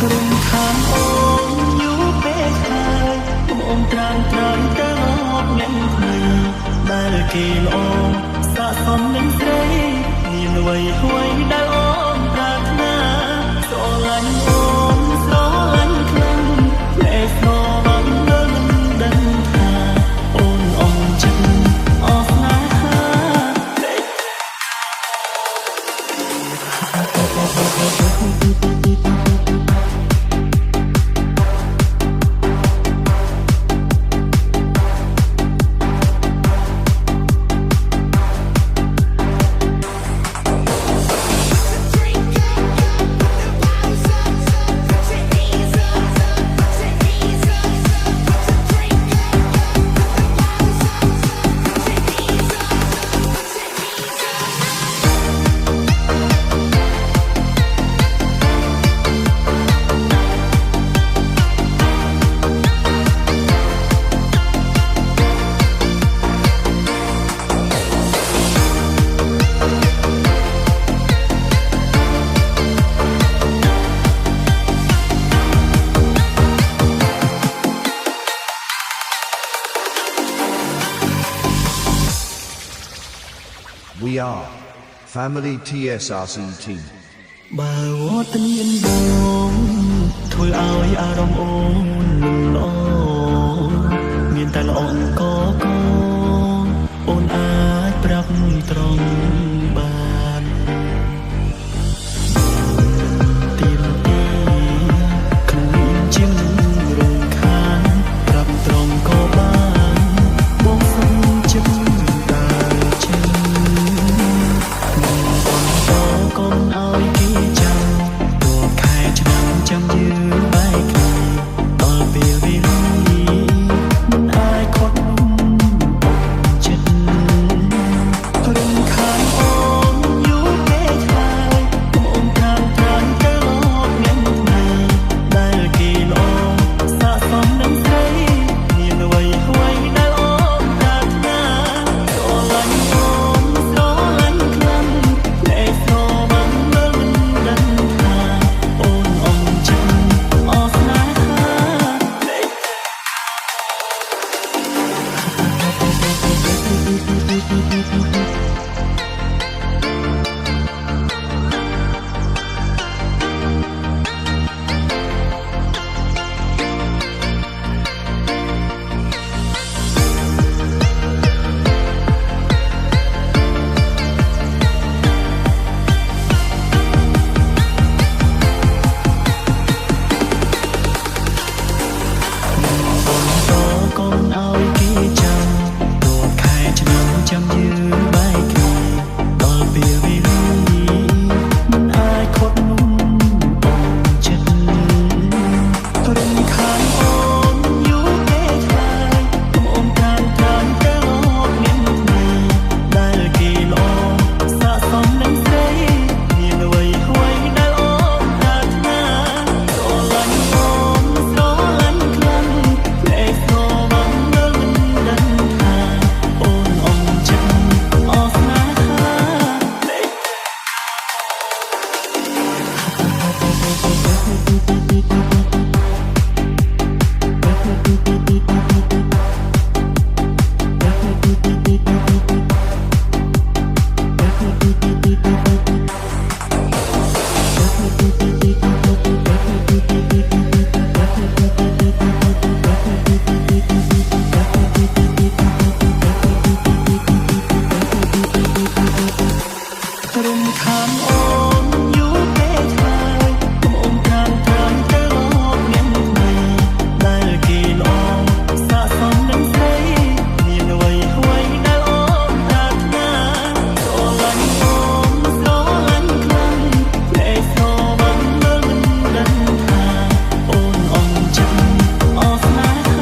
រំខានអូនយូរពេលហើយអូនត្រាំត្រៃទៅមកអ្នកថ្មីដែលគេល្អស័ក្តិសមនឹងស្រីមានអ្វីអ្វីដែលអូនប្រាថ្នាស្រឡាញ់អូនស្រឡាញ់ខ្លាំងតែស្នូបានមិនដឹងថាអូនអងចិត្តអស់ស្នេហា We are Family TSRC Team បើវត្តមានបងធ្វើឲ្យអារម្មណ៍អូនលំល្អមានតែល្អអង្គកអូនអាចប្រាប់ត្រង់បានទីរទីក្នុងជាងរំខានប្រាប់ត្រង់ក៏បានបងសុំចិត្តដើរចេញកុំឲ្យគេចាំរាល់ខែឆ្នាំចាំយឺនបែកគ្នាដល់ពេលវេលាមិនអាចខត់ចិត្តរំខានអូនយូរពេលហើយអូនតាមត្រាំទៅមកអ្នកថ្មីដែលគេល្អស័ក្តិសមនឹងស្រីមានអ្វីអ្វីដែលអូនប្រាថ្នាស្រឡាញ់អូនស្រឡាញ់ខ្លាំងតែស្រឡាញ់អូនអងចិត្តអស់ស្នេហាកុំឲ្យគេចាំរាល់ខែឆ្នាំចាំយឺនបែកគ្នាដល់ពេលវេលាមិនអាចខត់នំអូនចិត្តរំខានអូនយូរពេលហើយអូនតាមត្រាំទៅមកអ្នកថ្មីដែលគេល្អស័ក្តិសមនឹងស្រីមានអ្វីអ្វីដែលអូនប្រាថ្នាស្រឡាញ់អូនស្រឡាញ់ខ្លាំងតែស្រឡាញ់អូនអងចិត្តអស់ស្នេរំខានអូនយូរពេលហើយអូនតាមត្រាំទៅមកអ្នកថ្មីដែលគេល្អស័ក្តិសមនឹងស្រីមានអ្វីអ្វីដែលអូនប្រាថ្នាស្រឡាញ់អូនស្រឡាញ់ខ្លាំងតែស្រឡាញ់មិនដឹងថាអូនអងចិត្តអស់ស្នេហា